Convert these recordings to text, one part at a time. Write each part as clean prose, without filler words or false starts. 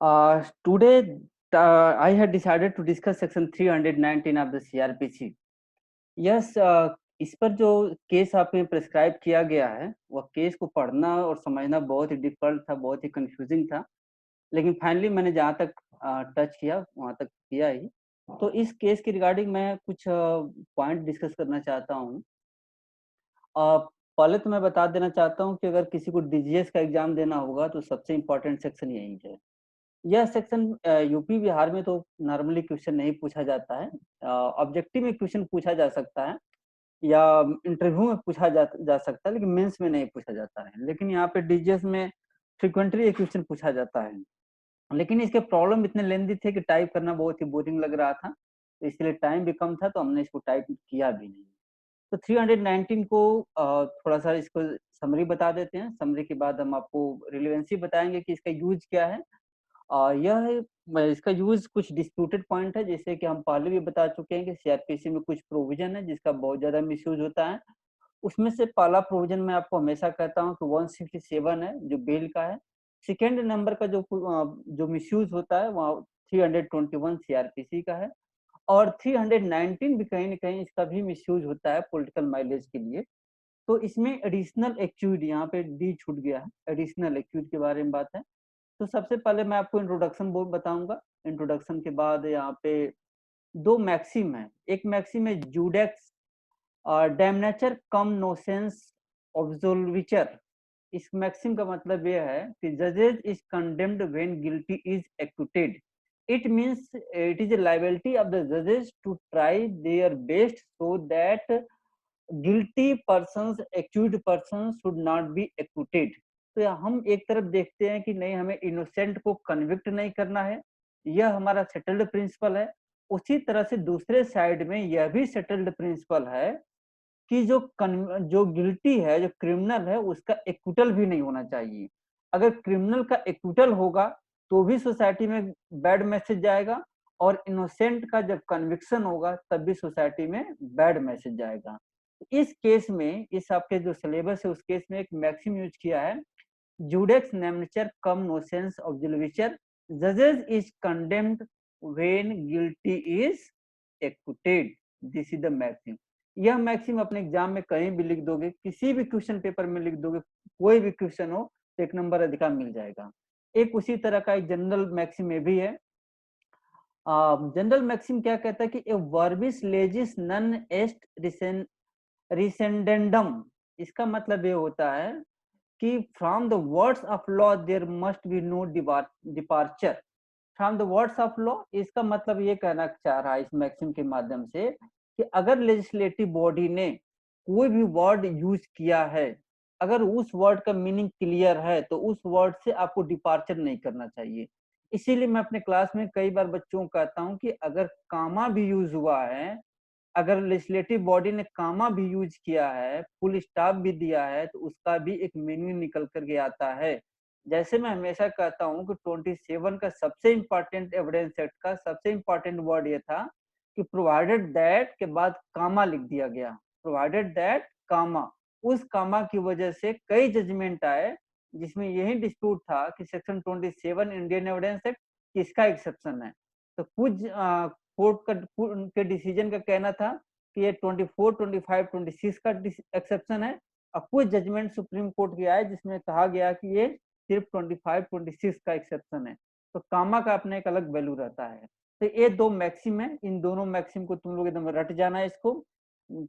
Today, I had decided to discuss section 319 of the CRPC. Yes, इस पर जो case आप में प्रिस्क्राइब किया गया है, वह केस को पढ़ना और समझना बहुत ही डिफिकल्ट था, बहुत ही कंफ्यूजिंग था। लेकिन फाइनली मैंने जहाँ तक टच किया, वहाँ तक किया ही। तो इस केस के रिगार्डिंग मैं कुछ पॉइंट डिस्कस करना चाहता हूँ। अ, पहले तो मैं बता देना चाहता हूँ कि अगर किसी को डीजीएस का एग्ज़ाम देना होगा, तो सबसे इम्पोर्टेंट सेक्शन यही है। यह सेक्शन यूपी बिहार में तो नॉर्मली क्वेश्चन नहीं पूछा जाता है। ऑब्जेक्टिव में क्वेश्चन पूछा जा सकता है या इंटरव्यू में पूछा जा सकता है, लेकिन मेंस में नहीं पूछा जाता है। लेकिन यहाँ पे डीजीएस में फ्रीक्वेंटली ये क्वेश्चन पूछा जाता है। लेकिन इसके प्रॉब्लम इतने लेंदी थे कि टाइप करना बहुत ही बोरिंग लग रहा था, तो इसलिए टाइम भी कम था, तो हमने इसको टाइप किया भी नहीं। तो 319 को थोड़ा-सा इसको समरी बता देते हैं। समरी के बाद हम आपको रिलेवेंसी बताएँगे कि इसका यूज़ क्या है। यह इसका यूज़ कुछ डिस्प्यूटेड पॉइंट है, जैसे कि हम पहले भी बता चुके हैं कि सीआरपीसी में कुछ प्रोविज़न है जिसका बहुत ज़्यादा मिसयूज़ होता है। उसमें से पहला प्रोविज़न मैं आपको हमेशा कहता हूँ कि 167 है जो बेल का है। सेकंड नंबर का जो मिसयूज़ होता है वहाँ 321 सीआरपीसी का है और 319 भी कहीं न कहीं इसका भी मिसयूज़ होता है पॉलिटिकल माइलेज के लिए। तो इसमें एडिशनल एक्यूज़ यहाँ पे डी छूट गया है, एडिशनल एक्यूज़ के बारे में बात है। तो सबसे पहले मैं आपको इंट्रोडक्शन बोर्ड बताऊँगा। इंट्रोडक्शन के बाद यहाँ पे 2 मैक्सिम हैं। एक मैक्सिम है जूडेक्स डैमनेचर कम नोसेंस ऑब्ज़र्वेचर। इस मैक्सिम का मतलब ये है कि जजेस is condemned when guilty is acquitted. It means it is a liability of the judges to try their best so that guilty persons accused person should not be acquitted. तो हम एक तरफ देखते हैं कि नहीं, हमें इनोसेंट को कन्विक्ट नहीं करना है, यह हमारा सेटल्ड प्रिंसिपल है। उसी तरह से दूसरे साइड में यह भी सेटल्ड प्रिंसिपल है कि जो गिल्टी है, जो क्रिमिनल है, उसका एक्विटल भी नहीं होना चाहिए। अगर क्रिमिनल का एक्विटल होगा तो भी सोसाइटी में बैड मैसेज जाएगा और इनोसेंट का जब कन्विक्शन होगा तब भी सोसाइटी में बैड मैसेज जाएगा। इस केस में, इस आपके जो सिलेबस है उस केस में एक मैक्सिम यूज किया है, जुडेक्स नेमनेचर कम नोसेंस ऑब्जर्वेचर जजेस is condemned when guilty is acquitted. This is the maxim. यह मैक्सिम अपने एग्जाम में कहीं भी लिख दोगे, किसी भी क्वेश्चन पेपर में लिख दोगे, कोई भी क्वेश्चन हो तो एक नंबर अधिकार मिल जाएगा। एक उसी तरह का एक जनरल मैक्सिम ये भी है। जनरल मैक्सिम क्या कहता है कि ए वर्बिस लेजिस नन एस्ट रिसेंडेंडम। इसका मतलब ये होता है कि from the words of law there must be no departure from the words of law. इसका मतलब ये कहना चाह रहा है इस मैक्सिम के माध्यम से कि अगर लेजिस्लेटिव बॉडी ने कोई भी वर्ड यूज किया है, अगर उस वर्ड का मीनिंग क्लियर है तो उस वर्ड से आपको डिपार्चर नहीं करना चाहिए। इसीलिए मैं अपने क्लास में कई बार बच्चों को कहता हूं कि अगर कामा भी यूज हुआ है, अगर लेजिस्लेटिव बॉडी ने कामा भी यूज किया है, फुल स्टॉप भी दिया है, तो उसका भी एक मीनिंग निकल कर के आता है। जैसे मैं हमेशा कहता हूँ कि 27 का सबसे इंपॉर्टेंट एविडेंस एक्ट का सबसे इंपॉर्टेंट वर्ड ये था कि प्रोवाइडेड दैट के बाद कामा लिख दिया गया। प्रोवाइडेड दैट कामा, उस कामा की वजह से कई जजमेंट आए जिसमें यही डिस्प्यूट था कि सेक्शन 27 इंडियन एविडेंस एक्ट किसका एक्सेप्शन है। तो कुछ के डिसीजन का कहना था कि ये 24, 25, 26 का एक्सेप्शन है और कुछ जजमेंट सुप्रीम कोर्ट के आए जिसमें कहा गया कि ये सिर्फ 25, 26 का एक्सेप्शन है। तो कामा का अपने एक अलग वैल्यू रहता है। तो ये 2 मैक्सिम है, इन दोनों मैक्सिम को तुम लोग एकदम रट जाना है इसको,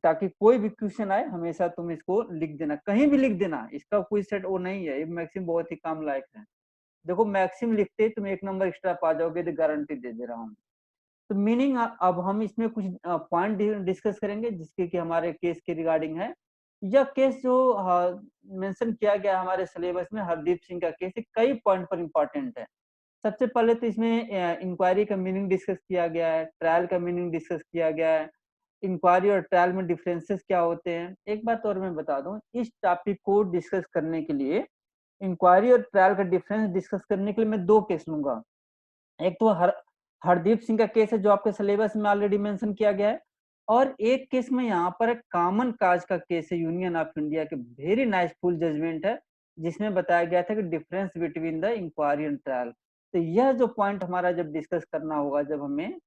ताकि कोई भी क्वेश्चन आए हमेशा तुम इसको लिख देना, कहीं भी लिख देना, इसका कोई सेट वो नहीं है। ये मैक्सिम बहुत ही काम लायक है। देखो मैक्सिम लिखते ही तुम एक नंबर एक्स्ट्रा पा जाओगे, तो गारंटी दे दे रहा हूँ। तो मीनिंग अब हम इसमें कुछ पॉइंट डिस्कस करेंगे जिसके कि हमारे केस के रिगार्डिंग है। यह केस जो मेंशन किया गया हमारे सिलेबस में, हरदीप सिंह का केस है, कई पॉइंट पर इंपॉर्टेंट है। सबसे पहले तो इसमें इंक्वायरी का मीनिंग डिस्कस किया गया है, ट्रायल का मीनिंग डिस्कस किया गया है, इंक्वायरी और ट्रायल में डिफरेंसेस क्या होते हैं। एक बात और मैं बता दूं, इस टॉपिक को डिस्कस करने के लिए, इंक्वायरी और ट्रायल का डिफरेंस डिस्कस करने के लिए मैं 2 केस लूंगा। एक तो हरदीप सिंह का केस है जो आपके सिलेबस में ऑलरेडी मेंशन किया गया है, और एक केस में यहाँ पर एक कॉमन काज का केस है, यूनियन ऑफ इंडिया के वेरी नाइस फुल जजमेंट है जिसमें बताया गया था कि difference between the inquiry and trial. तो यह जो पॉइंट हमारा जब डिस्कस करना होगा, जब हमें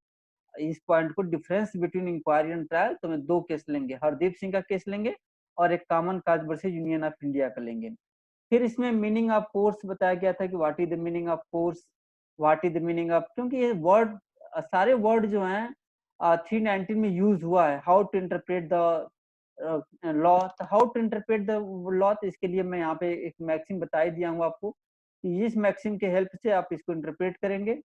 इस पॉइंट को difference between inquiry and trial, तो मैं 2 केस लेंगे, हरदीप सिंह का केस लेंगे और एक common cause versus union of India का लेंगे। फिर इसमें मीनिंग ऑफ कोर्स बताया गया था कि what is the meaning of course, what is the meaning of, क्योंकि ये वर्ड सारे वर्ड जो हैं 319 में यूज हुआ है, how to interpret the law, how to interpret the law, तो इसके लिए मैं यहाँ पे एक मैक्सिम बता ही दिया हूँ आपको कि इस मैक्सिम के हेल्प से आप इसको इंटरप्रेट करेंगे।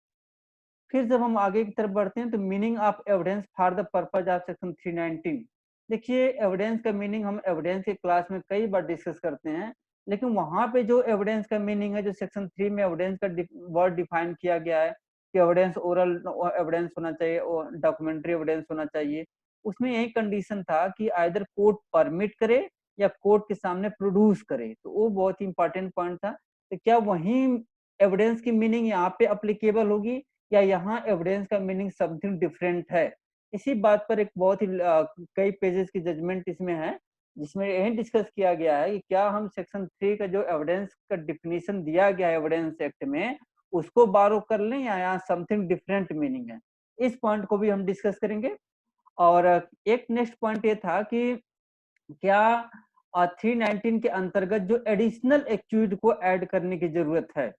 फिर जब हम आगे की तरफ बढ़ते हैं तो meaning of evidence for the purpose of section 319। देखिए एविडेंस का मीनिंग हम एविडेंस के क्लास में कई बार डिस्कस करते हैं, लेकिन वहां पे जो एविडेंस का मीनिंग है, जो सेक्शन 3 में एविडेंस का वर्ड डिफाइन किया गया है कि एविडेंस ओरल एविडेंस होना चाहिए और डॉक्यूमेंट्री एविडेंस होना चाहिए, उसमें यही कंडीशन था कि आइदर कोर्ट परमिट करे या कोर्ट के सामने प्रोड्यूस करे, तो वो बहुत ही इंपॉर्टेंट पॉइंट था। तो क्या वही एविडेंस की मीनिंग यहाँ पे अप्लीकेबल होगी या यहाँ एविडेंस का मीनिंग समथिंग डिफरेंट है? इसी बात पर एक बहुत ही कई पेजेस की जजमेंट इसमें है, जिसमें यही डिस्कस किया गया है कि क्या हम सेक्शन 3 का जो एविडेंस का डिफिनीशन दिया गया है एविडेंस एक्ट में, उसको बारो कर लें या यहाँ समथिंग डिफरेंट मीनिंग है। इस पॉइंट को भी हम डिस्कस करेंगे। और एक नेक्स्ट पॉइंट ये था कि क्या 319 के अंतर्गत जो एडिशनल एक्यूज को ऐड करने की जरूरत है।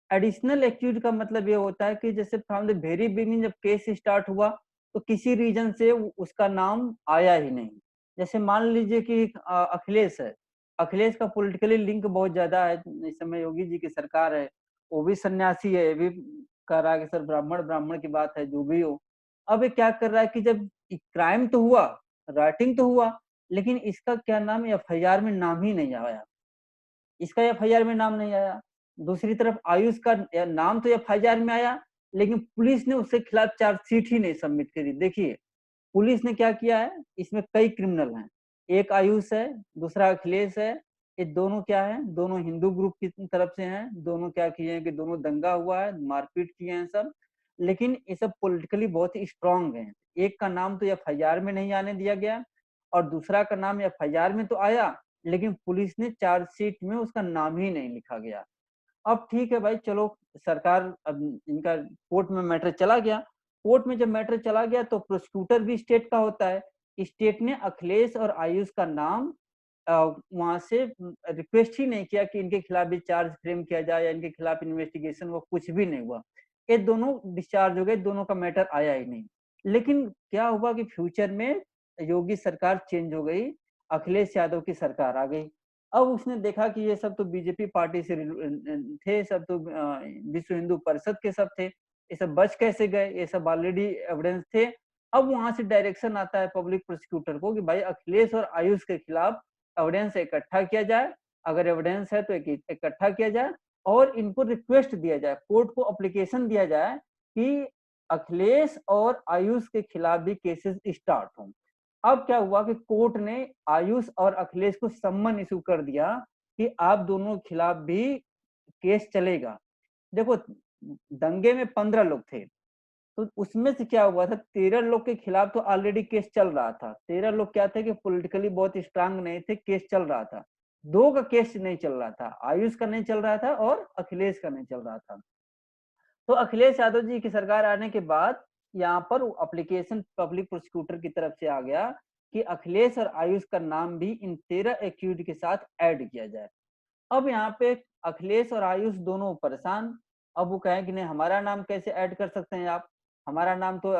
एडिशनल एक्यूज का मतलब ये होता है कि जैसे फ्रॉम द वेरी बिगिनिंग जब केस स्टार्ट हुआ तो किसी रीजन से उसका नाम आया ही नहीं। जैसे मान लीजिए कि अखिलेश है, अखिलेश का पॉलिटिकली लिंक बहुत ज्यादा है, इस समय योगी जी की सरकार है, वो भी सन्यासी है, ये भी कह रहा है कि सर ब्राह्मण ब्राह्मण की बात है, जो भी हो। अब ये क्या कर रहा है कि जब क्राइम तो हुआ, राइटिंग तो हुआ, लेकिन इसका क्या नाम एफआईआर में नाम ही नहीं आया, इसका एफआईआर में नाम नहीं आया। दूसरी तरफ आयुष का नाम तो एफआईआर में आया, लेकिन पुलिस ने उसके खिलाफ चार्जशीट ही नहीं सबमिट करी। देखिए पुलिस ने क्या किया है, इसमें कई क्रिमिनल हैं, एक आयुष है, दूसरा अखिलेश है, ये दोनों क्या है, दोनों हिंदू ग्रुप की तरफ से हैं, दोनों क्या किए हैं कि दोनों दंगा हुआ है, मारपीट किए हैं सब, लेकिन ये सब पॉलिटिकली बहुत ही स्ट्रांग हैं। एक का नाम तो एफआईआर में नहीं आने दिया गया और दूसरा का नाम एफआईआर में तो आया, लेकिन पुलिस ने चार्जशीट में उसका नाम ही नहीं लिखा गया। अब ठीक है भाई, चलो सरकार, अब इनका कोर्ट में मैटर चला गया, कोर्ट में जब मैटर चला गया तो प्रोसिक्यूटर भी स्टेट का होता है, स्टेट ने अखिलेश और आयुष का नाम वहां से रिक्वेस्ट ही नहीं किया कि इनके खिलाफ भी चार्ज फ्रेम किया जाए या इनके खिलाफ इन्वेस्टिगेशन, वो कुछ भी नहीं हुआ, ये दोनों डिस्चार्ज हो गए, दोनों का मैटर आया ही नहीं। लेकिन क्या हुआ कि फ्यूचर में योगी सरकार चेंज हो गई, अखिलेश यादव की सरकार आ गई। अब उसने देखा कि ये सब तो बीजेपी पार्टी से थे, सब तो विश्व हिंदू परिषद के सब थे, ये सब बच कैसे गए, ये सब ऑलरेडी एविडेंस थे। अब वहां से डायरेक्शन आता है पब्लिक प्रोसिक्यूटर को कि भाई अखिलेश और आयुष के खिलाफ एविडेंस इकट्ठा किया जाए, अगर एविडेंस है तो इकट्ठा किया जाए और इनको रिक्वेस्ट दिया जाए, कोर्ट को अप्लीकेशन दिया जाए कि अखिलेश और आयुष के खिलाफ भी केसेस स्टार्ट हों। अब क्या हुआ कि कोर्ट ने आयुष और अखिलेश को सम्मन इशू कर दिया कि आप दोनों के खिलाफ भी केस चलेगा। देखो दंगे में 15 लोग थे, तो उसमें से क्या हुआ था, 13 लोग के खिलाफ तो ऑलरेडी केस चल रहा था। 13 लोग क्या थे कि पॉलिटिकली बहुत स्ट्रांग नहीं थे, केस चल रहा था। दो का केस नहीं चल रहा था, आयुष का नहीं चल रहा था और अखिलेश का नहीं चल रहा था। तो अखिलेश यादव जी की सरकार आने के बाद यहाँ पर एप्लीकेशन पब्लिक प्रोसिक्यूटर की तरफ से आ गया कि अखिलेश और आयुष का नाम भी इन 13 एक्यूज के साथ ऐड किया जाए। अब यहाँ पे अखिलेश और आयुष दोनों परेशान। अब वो कहें कि नहीं, हमारा नाम कैसे ऐड कर सकते हैं आप, हमारा नाम तो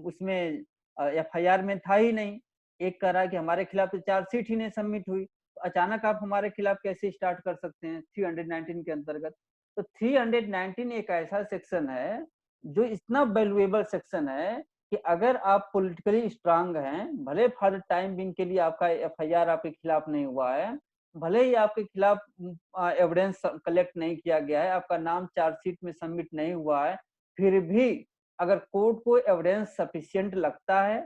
उसमें एफआईआर में था ही नहीं। एक कह रहा है कि हमारे खिलाफ तो चार्जशीट ही नहीं सबमिट हुई, तो अचानक आप हमारे खिलाफ कैसे स्टार्ट कर सकते हैं 319 के अंतर्गत। तो 319 एक ऐसा सेक्शन है जो इतना वैल्यूएबल सेक्शन है कि अगर आप पॉलिटिकली स्ट्रांग हैं, भले फॉर टाइम बिंग के लिए आपका एफआईआर आपके खिलाफ नहीं हुआ है, भले ही आपके खिलाफ एविडेंस कलेक्ट नहीं किया गया है, आपका नाम चार्जशीट में सबमिट नहीं हुआ है, फिर भी अगर कोर्ट को एविडेंस सफिशिएंट लगता है,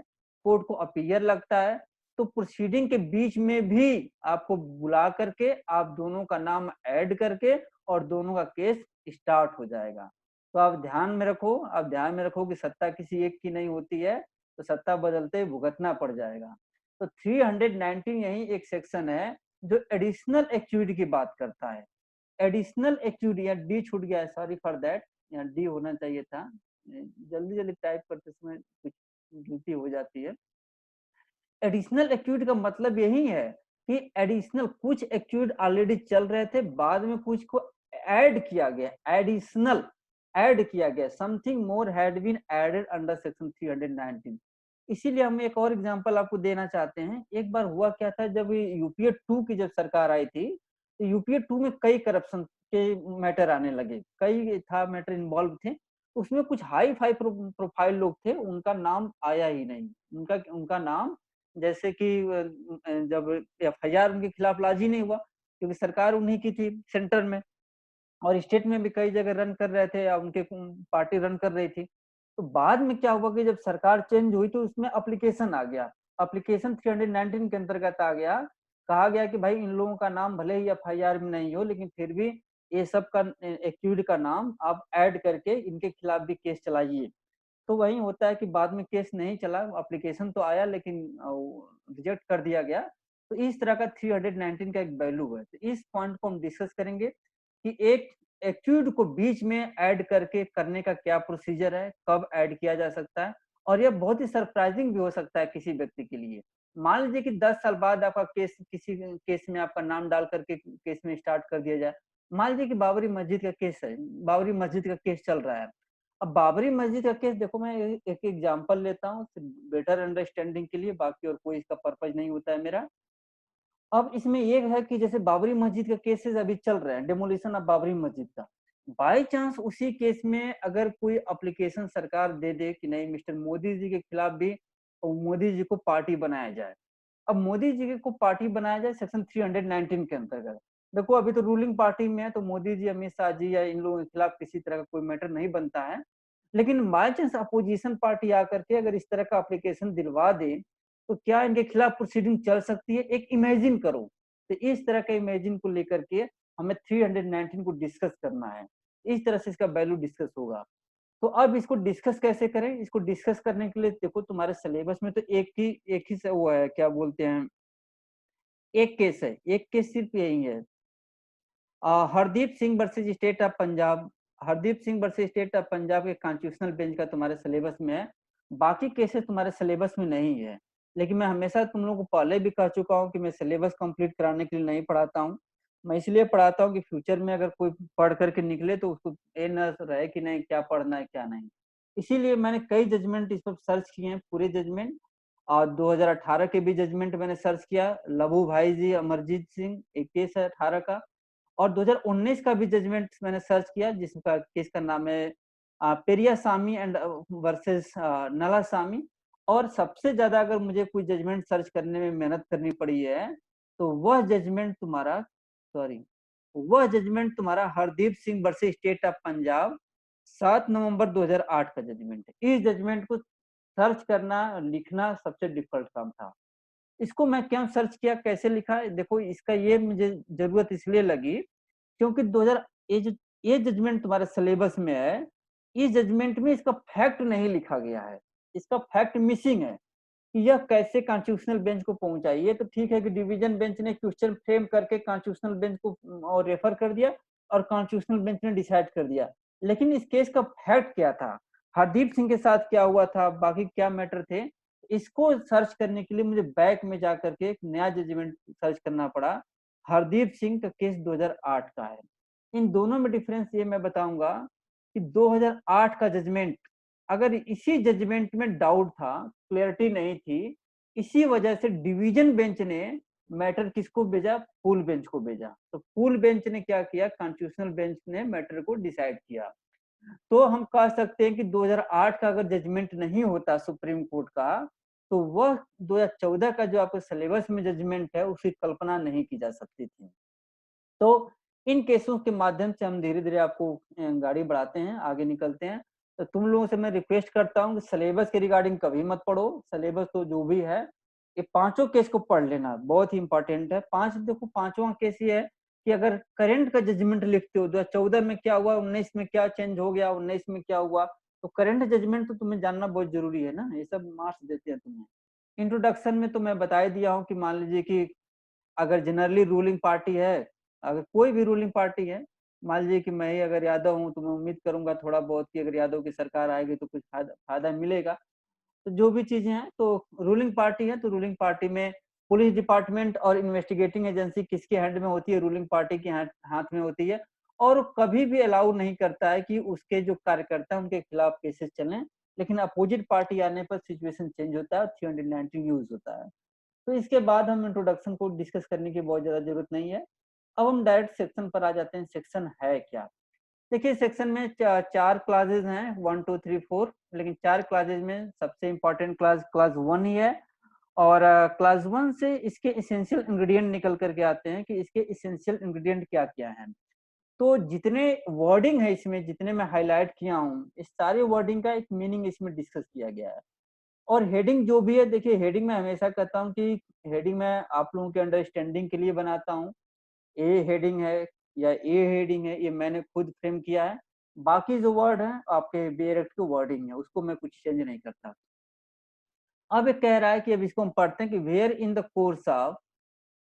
कोर्ट को अपीयर लगता है, तो प्रोसीडिंग के बीच में भी आपको बुला करके आप दोनों का नाम ऐड करके और दोनों का केस स्टार्ट हो जाएगा। तो आप ध्यान में रखो, आप ध्यान में रखो कि सत्ता किसी एक की नहीं होती है, तो सत्ता बदलते ही भुगतना पड़ जाएगा। तो 319 यही एक सेक्शन है जो एडिशनल एक्यूड की बात करता है। एडिशनल एक्यूड या डी छूट गया है, सॉरी फॉर दैट। यहाँ डी होना चाहिए था। जल्दी-जल्दी टाइप करते समय कुछ गलती हो जाती है। एडिशनल एक्यूट का मतलब यही है कि एडिशनल कुछ एक्यूट ऑलरेडी चल रहे थे, बाद में कुछ को ऐड किया गया, एडिशनल ऐड किया गया, something more had been added under section 319। इसीलिए हम एक और एग्जांपल आपको देना चाहते हैं। एक बार हुआ क्या था, जब यूपीए 2 की जब सरकार आई थी, तो यूपीए 2 में कई करप्शन के मैटर आने लगे, कई था मैटर इन्वॉल्व थे। उसमें कुछ हाई फाई प्रोफाइल लोग थे, उनका नाम आया ही नहीं। उनका उनका नाम, जैसे कि जब एफआईआर उनके खिलाफ लॉन्च ही नहीं हुआ, क्योंकि सरकार उन्हीं की थी सेंटर में, और स्टेट में भी कई जगह रन कर रहे थे या उनके पार्टी रन कर रही थी। तो बाद में क्या हुआ कि जब सरकार चेंज हुई तो उसमें एप्लीकेशन आ गया, एप्लीकेशन 319 के अंतर्गत आ गया। कहा गया कि भाई इन लोगों का नाम भले ही एफआईआर में नहीं हो, लेकिन फिर भी ये सब का एक्यूज का नाम आप ऐड करके इनके खिलाफ भी केस चलाइए। तो वही होता है कि बाद में केस नहीं चला, एप्लीकेशन तो आया लेकिन रिजेक्ट कर दिया गया। तो इस तरह का 319 का एक वैल्यू है। तो इस पॉइंट को हम डिस्कस करेंगे कि एक एक्यूड को बीच में ऐड करके करने का क्या प्रोसीजर है, कब ऐड किया जा सकता है, और यह बहुत ही सरप्राइजिंग भी हो सकता है किसी व्यक्ति के लिए। मान लीजिए कि 10 साल बाद आपका केस किसी केस में आपका नाम डाल करके केस में स्टार्ट कर दिया जाए। मान लीजिए कि बाबरी मस्जिद का केस है, बाबरी मस्जिद का केस चल रहा है। अब बाबरी मस्जिद का केस देखो, मैं एक एग्जांपल लेता हूँ बेटर अंडरस्टैंडिंग के लिए, बाकी और कोई इसका पर्पज नहीं होता है मेरा। अब इसमें ये है कि जैसे बाबरी मस्जिद का केसेस अभी चल रहे हैं, डेमोलिशन ऑफ बाबरी मस्जिद का। बाय चांस उसी केस में अगर कोई एप्लीकेशन सरकार दे दे कि नहीं, मिस्टर मोदी जी के खिलाफ भी मोदी जी को पार्टी बनाया जाए। अब मोदी जी को पार्टी बनाया जाए सेक्शन 319 के अंतर्गत। देखो अभी तो रूलिंग पार्टी में है, तो मोदी जी, अमित शाह जी या इन लोगों के खिलाफ किसी तरह का कोई मैटर नहीं बनता है। लेकिन बाय चांस अपोजिशन पार्टी आकर के अगर इस तरह का एप्लीकेशन दिलवा दे, तो क्या इनके खिलाफ प्रोसीडिंग चल सकती है? एक इमेजिन करो। तो इस तरह का इमेजिन को लेकर के हमें 319 को डिस्कस करना है। इस तरह से इसका वैल्यू डिस्कस होगा। तो अब इसको डिस्कस कैसे करें? इसको डिस्कस करने के लिए देखो, तुम्हारे सिलेबस में तो एक ही से वो है, क्या बोलते हैं, एक केस है, एक केस सिर्फ यही है। Hardeep Singh versus state of Punjab. Hardeep Singh versus state of Punjab के कॉन्स्टिट्यूशनल बेंच का तुम्हारे सिलेबस में है। बाकी केसेस तुम्हारे सिलेबस में नहीं है। लेकिन मैं हमेशा तुम लोगों को पहले भी कह चुका हूँ कि मैं सिलेबस कंप्लीट कराने के लिए नहीं पढ़ाता हूँ। मैं इसलिए पढ़ाता हूँ कि फ्यूचर में अगर कोई पढ़ करके निकले तो उसको ये न रहे कि नहीं क्या पढ़ना है क्या नहीं। इसीलिए मैंने कई जजमेंट इस पर सर्च किए हैं, पूरे जजमेंट। और 2018 के भी जजमेंट मैंने सर्च किया, लबू भाई जी अमरजीत सिंह, एक केस है 18 का। और 2019 का भी जजमेंट मैंने सर्च किया, जिसका केस का नाम है पेरियासामी एंड वर्सेस नलासामी। और सबसे ज्यादा अगर मुझे कोई जजमेंट सर्च करने में मेहनत करनी पड़ी है, तो वह जजमेंट तुम्हारा Hardeep Singh versus state of Punjab 7 नवंबर 2008 का जजमेंट है। इस जजमेंट को सर्च करना, लिखना सबसे डिफिकल्ट काम था। इसको मैं क्यों सर्च किया, कैसे लिखा, देखो इसका ये मुझे जरूरत इसलिए लगी क्योंकि 2000 ये जजमेंट तुम्हारे सिलेबस में है। इस जजमेंट में इसका फैक्ट नहीं लिखा गया है, इसका फैक्ट मिसिंग है कि यह कैसे कॉन्स्टिट्यूशनल बेंच को पहुंचाई। ये तो ठीक है कि डिवीजन बेंच ने क्वेश्चन फ्रेम करके कॉन्स्टिट्यूशनल बेंच को और रेफर कर दिया, और कॉन्स्टिट्यूशनल बेंच ने डिसाइड कर दिया। लेकिन इस केस का फैक्ट क्या था, हरदीप सिंह के साथ क्या हुआ था, बाकी क्या मैटर थे, इसको सर्च करने के लिए मुझे बैक में जाकर के एक नया जजमेंट सर्च करना पड़ा। हरदीप सिंह का केस 2008 का है। इन दोनों में डिफरेंस ये मैं बताऊंगा कि 2008 का जजमेंट, अगर इसी जजमेंट में डाउट था, क्लैरिटी नहीं थी, इसी वजह से डिवीजन बेंच ने मैटर किसको भेजा, फुल बेंच को भेजा। तो फुल बेंच ने क्या किया, कॉन्स्टिट्यूशनल बेंच ने मैटर को डिसाइड किया। तो हम कह सकते हैं कि 2008 का अगर जजमेंट नहीं होता सुप्रीम कोर्ट का, तो वह 2014 का जो आपके सिलेबस में जजमेंट है उसकी कल्पना नहीं की जा सकती थी। तो इन केसों के माध्यम से हम धीरे धीरे आपको गाड़ी बढ़ाते हैं, आगे निकलते हैं। तो तुम लोगों से मैं रिक्वेस्ट करता हूँ कि सिलेबस के रिगार्डिंग कभी मत पढ़ो। सिलेबस तो जो भी है, ये पांचों केस को पढ़ लेना, बहुत ही इंपॉर्टेंट है। देखो पांचवा केस ये है कि अगर करंट का जजमेंट लिखते हो 2014 में क्या हुआ, 19 में क्या चेंज हो गया, 19 में क्या हुआ, तो करंट जजमेंट तो तुम्हें जानना बहुत जरूरी है ना, ये सब मार्क्स देते हैं तुम्हें। इंट्रोडक्शन में तो मैं बता ही दिया हूँ कि मान लीजिए कि अगर जनरली रूलिंग पार्टी है, अगर कोई भी रूलिंग पार्टी है, मान लीजिए कि मैं ही अगर यादव हूँ तो मैं उम्मीद करूंगा थोड़ा बहुत कि अगर यादव की सरकार आएगी तो कुछ फायदा मिलेगा। तो जो भी चीजें हैं तो रूलिंग पार्टी है, तो रूलिंग पार्टी में पुलिस डिपार्टमेंट और इन्वेस्टिगेटिंग एजेंसी किसके हैंड में होती है? रूलिंग पार्टी के हाथ में होती है। और कभी भी अलाउ नहीं करता है कि उसके जो कार्यकर्ता हैं उनके खिलाफ केसेस चलें, लेकिन अपोजिट पार्टी आने पर सिचुएशन चेंज होता है, 319 यूज होता है। तो इसके बाद हम इंट्रोडक्शन को डिस्कस करने की बहुत ज्यादा जरूरत नहीं है। अब हम डायरेक्ट सेक्शन पर आ जाते हैं। सेक्शन है क्या? देखिए सेक्शन में चार क्लासेज हैं, 1 2 3 4, लेकिन चार क्लासेज में सबसे इंपॉर्टेंट क्लास 1 ही है। और क्लास 1 से इसके इसेंशियल इंग्रेडिएंट निकल करके आते हैं कि इसके इसेंशियल इंग्रेडिएंट क्या क्या हैं। तो जितने वर्डिंग है इसमें, जितने मैं हाईलाइट किया हूँ, इस सारे वर्डिंग का एक मीनिंग इसमें डिस्कस किया गया है। और हेडिंग जो भी है, देखिए हेडिंग मैं हमेशा कहता हूँ कि हेडिंग मैं आप लोगों के अंडरस्टैंडिंग के लिए बनाता हूँ। ए हेडिंग है या ए हेडिंग है, ये मैंने खुद फ्रेम किया है। बाकी जो वर्ड है आपके डायरेक्ट के वर्डिंग है, उसको मैं कुछ चेंज नहीं करता। अब ये कह रहा है कि अब इसको हम पढ़ते हैं कि where in the course of,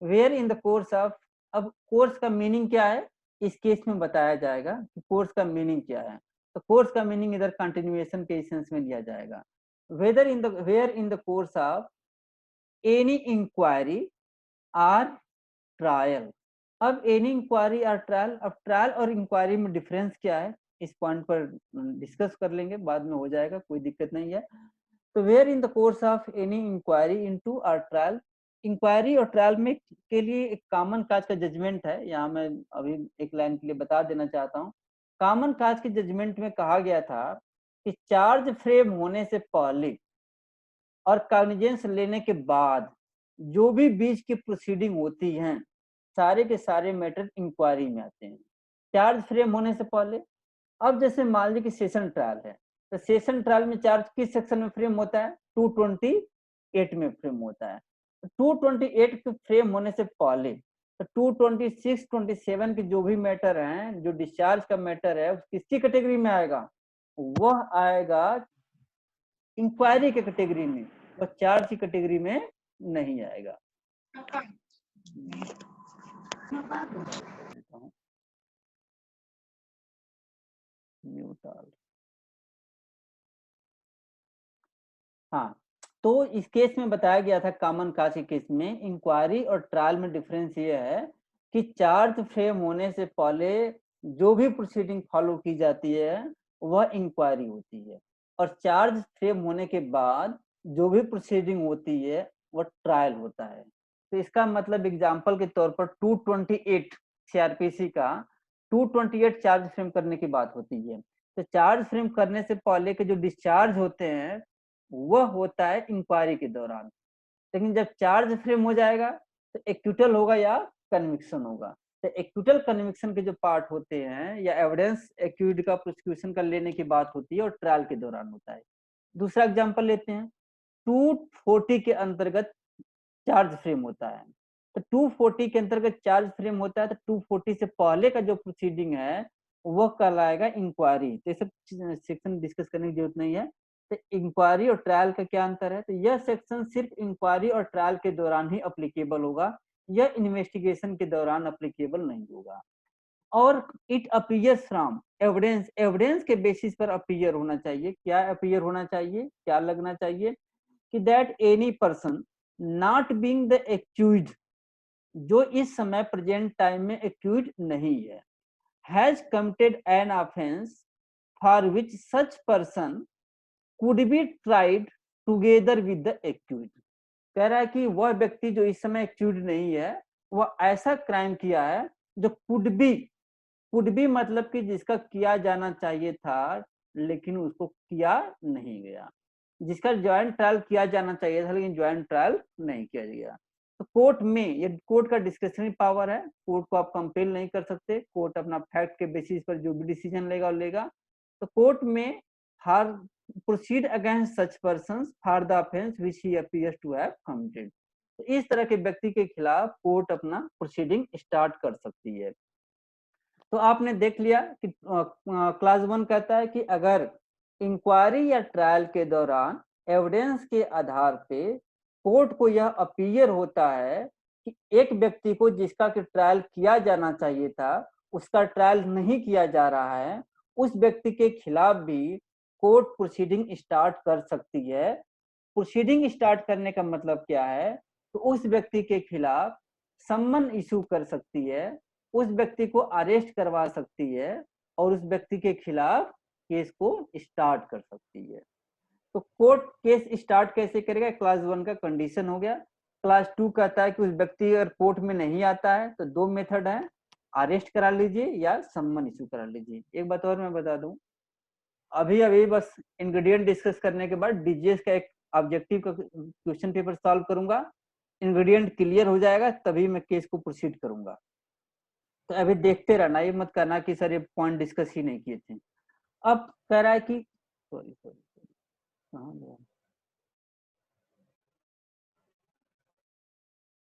where in the course of. अब कोर्स का मीनिंग क्या है इस केस में बताया जाएगा कि कोर्स का मीनिंग क्या है। तो कोर्स का मीनिंग इधर कंटिन्यूएशन के सेंस में लिया जाएगा। Whether in the where in the course of any inquiry or trial. अब एनी इंक्वायरी और ट्रायल, अब ट्रायल और इंक्वायरी में डिफरेंस क्या है इस पॉइंट पर डिस्कस कर लेंगे, बाद में हो जाएगा, कोई दिक्कत नहीं है। तो where in the course of any inquiry into और ट्रायल, इंक्वायरी और ट्रायल में के लिए एक कॉमन काज का जजमेंट है। यहाँ मैं अभी एक लाइन के लिए बता देना चाहता हूँ। कॉमन काज के जजमेंट में कहा गया था कि चार्ज फ्रेम होने से पहले और कॉग्निजेंस लेने के बाद जो भी बीच की प्रोसीडिंग होती हैं, सारे के सारे मैटर इंक्वायरी में आते हैं, चार्ज फ्रेम होने से पहले। अब जैसे मान लीजिए कि सेशन ट्रायल है, तो सेशन ट्रायल में चार्ज किस सेक्शन में फ्रेम होता है? 228 में फ्रेम होता है। तो 228 के फ्रेम होने से पहले तो 226 27 के जो भी मैटर हैं, जो डिस्चार्ज का मैटर है, किसकी कैटेगरी में आएगा? वह आएगा इंक्वायरी के कैटेगरी में, और चार्ज की कैटेगरी में नहीं आएगा। हाँ, तो इस केस में बताया गया था, कॉमन काज के केस में इंक्वायरी और ट्रायल में डिफरेंस ये है कि चार्ज फ्रेम होने से पहले जो भी प्रोसीडिंग फॉलो की जाती है वह इंक्वायरी होती है, और चार्ज फ्रेम होने के बाद जो भी प्रोसीडिंग होती है वह ट्रायल होता है। तो इसका मतलब एग्जांपल के तौर पर 228 सीआरपीसी का 228 चार्ज फ्रेम करने की बात होती है। तो चार्ज फ्रेम करने से पहले के जो डिस्चार्ज होते हैं वह होता है इंक्वायरी के दौरान। लेकिन जब चार्ज फ्रेम हो जाएगा तो एक्यूटल होगा या कन्विक्शन होगा। तो एक्यूटल कन्विक्शन के जो पार्ट होते हैं या एविडेंस एक्यूड का प्रोसिक्यूशन का लेने की बात होती है और ट्रायल के दौरान होता है। दूसरा एग्जांपल लेते हैं, 240 के अंतर्गत चार्ज फ्रेम होता है। तो 240 के अंतर्गत चार्ज फ्रेम होता है, तो 240 से पहले का जो प्रोसीडिंग है वह कहलाएगा इंक्वायरी। तो ये सब सेक्शन डिस्कस करने की जरूरत नहीं है। तो इंक्वायरी और ट्रायल का क्या अंतर है? तो यह सेक्शन सिर्फ इंक्वायरी और ट्रायल के दौरान ही अप्लीकेबल होगा, यह इन्वेस्टिगेशन के दौरान अप्लीकेबल नहीं होगा। और it appears from evidence, evidence के बेसिस पर अपीयर होना चाहिए। क्या अपीयर होना चाहिए, क्या लगना चाहिए? कि that any person not being the accused, जो इस समय प्रेजेंट टाइम में एक्यूज्ड नहीं है, has committed an offence for which such person could be tried together with the accused. कह रहा है कि वह व्यक्ति जो इस समय एक्यूज्ड नहीं है, वह ऐसा क्राइम किया है जो कुड बी मतलब कि जिसका किया जाना चाहिए था लेकिन उसको किया नहीं गया, जिसका ज्वाइंट ट्रायल किया जाना चाहिए था लेकिन ज्वाइंट ट्रायल नहीं किया गया। तो कोर्ट में, ये कोर्ट का डिस्क्रिशनरी पावर है, कोर्ट को आप कंपेल नहीं कर सकते, कोर्ट अपना फैक्ट के बेसिस पर जो भी डिसीजन लेगा वो लेगा। तो कोर्ट में हर proceed against such person for the offence which he appears to have committed. तो इस तरह के व्यक्ति के खिलाफ कोर्ट अपना प्रोसीडिंग स्टार्ट कर सकती है। तो आपने देख लिया कि क्लास 1 कहता है कि अगर इंक्वायरी या ट्रायल के दौरान एविडेंस के आधार पे कोर्ट को यह अपीयर होता है कि एक व्यक्ति को जिसका कि ट्रायल किया जाना चाहिए था उसका ट्रायल नहीं किया जा रहा है, उस व्यक्ति के खिलाफ भी कोर्ट प्रोसीडिंग स्टार्ट कर सकती है। प्रोसीडिंग स्टार्ट करने का मतलब क्या है? तो उस व्यक्ति के खिलाफ सम्मन इशू कर सकती है, उस व्यक्ति को अरेस्ट करवा सकती है और उस व्यक्ति के खिलाफ केस को स्टार्ट कर सकती है। तो कोर्ट केस स्टार्ट कैसे करेगा? क्लास 1 का कंडीशन हो गया। क्लास 2 कहता है कि उस व्यक्ति अगर कोर्ट में नहीं आता है तो दो मेथड है, अरेस्ट करा लीजिए या सम्मन इशू करा लीजिए। एक बात और मैं बता दूं, अभी अभी बस इंग्रेडिएंट डिस्कस करने के बाद डीजीएस का एक ऑब्जेक्टिव का क्वेश्चन पेपर सॉल्व करूंगा, इंग्रेडिएंट क्लियर हो जाएगा तभी मैं केस को प्रोसीड करूंगा। तो अभी देखते रहना, ये मत करना कि सर ये पॉइंट डिस्कस ही नहीं किए थे। अब कह रहा है कि सॉरी सॉरी कहाँ गया?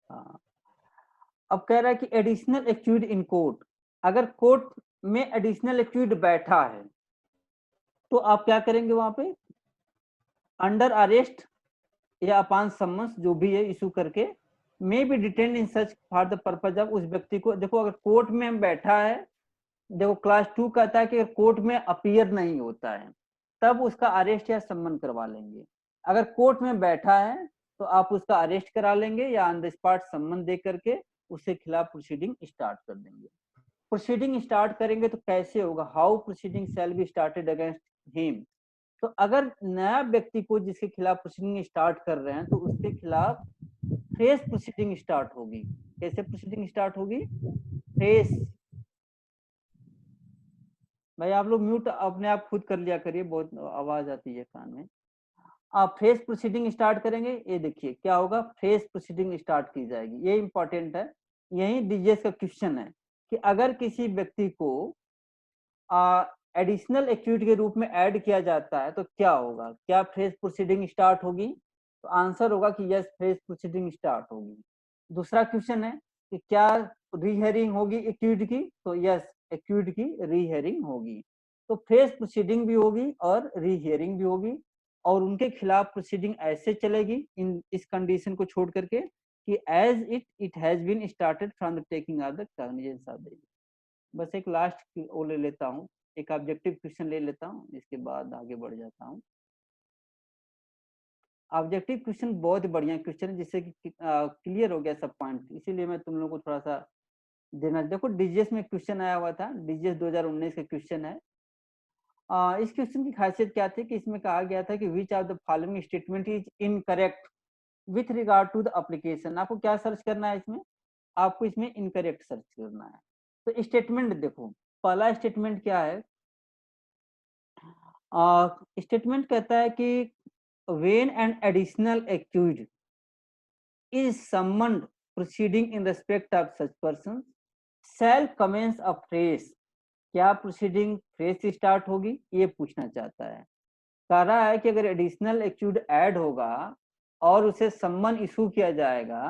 हाँ, अब कह रहा है कि एडिशनल एक्यूज इन कोर्ट, अगर कोर्ट में एडिशनल एक्यूज बैठा है तो आप क्या करेंगे? वहां पे अंडर अरेस्ट या अपॉन समन्स जो भी है इशू करके may be detain in such for the purpose of, उस व्यक्ति को देखो अगर कोर्ट में हम बैठा है, देखो क्लास 2 कहता है कि अगर कोर्ट में अपीयर नहीं होता है तब उसका अरेस्ट या सम्मन करवा लेंगे। अगर कोर्ट में बैठा है तो आप उसका अरेस्ट करा लेंगे या ऑन द स्पॉट सम्मन दे करके उसके खिलाफ प्रोसीडिंग स्टार्ट कर देंगे। प्रोसीडिंग स्टार्ट करेंगे तो कैसे होगा? How proceeding shall be started against him. तो अगर नया व्यक्ति को जिसके खिलाफ प्रोसीडिंग स्टार्ट कर रहे हैं तो उसके खिलाफ फ्रेश प्रोसीडिंग स्टार्ट होगी। कैसे प्रोसीडिंग स्टार्ट होगी? फ्रेश। भाई आप लोग म्यूट अपने आप खुद कर लिया करिए, बहुत आवाज आती है कान में। आप फ्रेश प्रोसीडिंग स्टार्ट करेंगे, ये देखिए क्या होगा, फ्रेश प्रोसीडिंग स्टार्ट की जाएगी। ये इंपॉर्टेंट है, यही डीजीएस का क्वेश्चन है कि अगर किसी व्यक्ति को एडिशनल एक्यूज के रूप में ऐड किया जाता है तो क्या होगा? क्या फ्रेश प्रोसीडिंग स्टार्ट होगी? तो आंसर होगा कि यस, फ्रेश प्रोसीडिंग स्टार्ट होगी। दूसरा क्वेश्चन है कि क्या रीहेयरिंग होगी एक्यूज की? तो यस, एक्यूज की रीहेयरिंग होगी। तो फ्रेश प्रोसीडिंग भी होगी और रीहियरिंग भी होगी और उनके खिलाफ प्रोसीडिंग ऐसे चलेगी इन इस कंडीशन को छोड़ करके कि as it has been started from the taking of the cognizance of the. बस एक लास्ट वो ले लेता हूँ, एक ऑब्जेक्टिव क्वेश्चन ले लेता हूँ, इसके बाद आगे बढ़ जाता हूँ। ऑब्जेक्टिव क्वेश्चन बहुत बढ़िया क्वेश्चन है जिससे कि क्लियर हो गया सब पॉइंट, इसीलिए मैं तुम लोगों को थोड़ा सा देना। देखो डीजीएस में क्वेश्चन आया हुआ था, डीजीएस 2019 का क्वेश्चन है। इस क्वेश्चन की खासियत क्या थी कि इसमें कहा गया था कि which of the following statement is incorrect with regard to the application. आपको क्या सर्च करना है इसमें? आपको इसमें इनकरेक्ट सर्च करना है। तो स्टेटमेंट देखो, पहला स्टेटमेंट क्या है? स्टेटमेंट कहता है कि when an additional accused is summoned proceeding in respect of such person shall commence afresh। क्या प्रोसीडिंग फ्रेश स्टार्ट होगी? ये पूछना चाहता है। कह रहा है कि अगर एडिशनल एक्यूज ऐड होगा और उसे सम्मन इशू किया जाएगा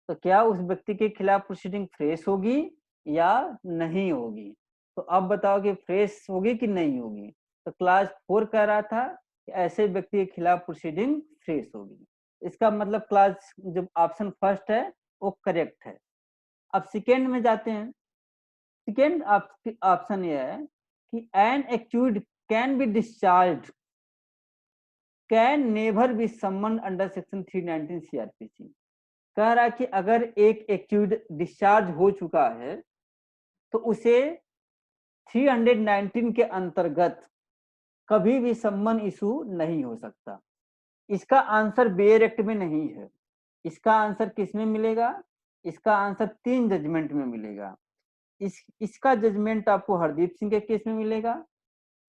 तो क्या उस व्यक्ति के खिलाफ प्रोसीडिंग फ्रेश होगी या नहीं होगी? तो अब बताओ कि फ्रेश होगी कि नहीं होगी? तो क्लास 4 कह रहा था कि ऐसे व्यक्ति के खिलाफ प्रोसीडिंग फ्रेश होगी। इसका मतलब क्लास जो ऑप्शन फर्स्ट है वो करेक्ट है। अब सेकेंड में जाते हैं। सेकेंड ऑप्शन ये है कि an accused can be discharge can never be summon under section 319 CrPC. कह रहा है कि अगर एक एक्यूज डिस्चार्ज हो चुका है तो उसे 319 के अंतर्गत कभी भी सम्मन इशू नहीं हो सकता। इसका आंसर बेयर एक्ट में नहीं है। इसका आंसर किस में मिलेगा? इसका आंसर 3 जजमेंट में मिलेगा। इसका जजमेंट आपको हरदीप सिंह के केस में मिलेगा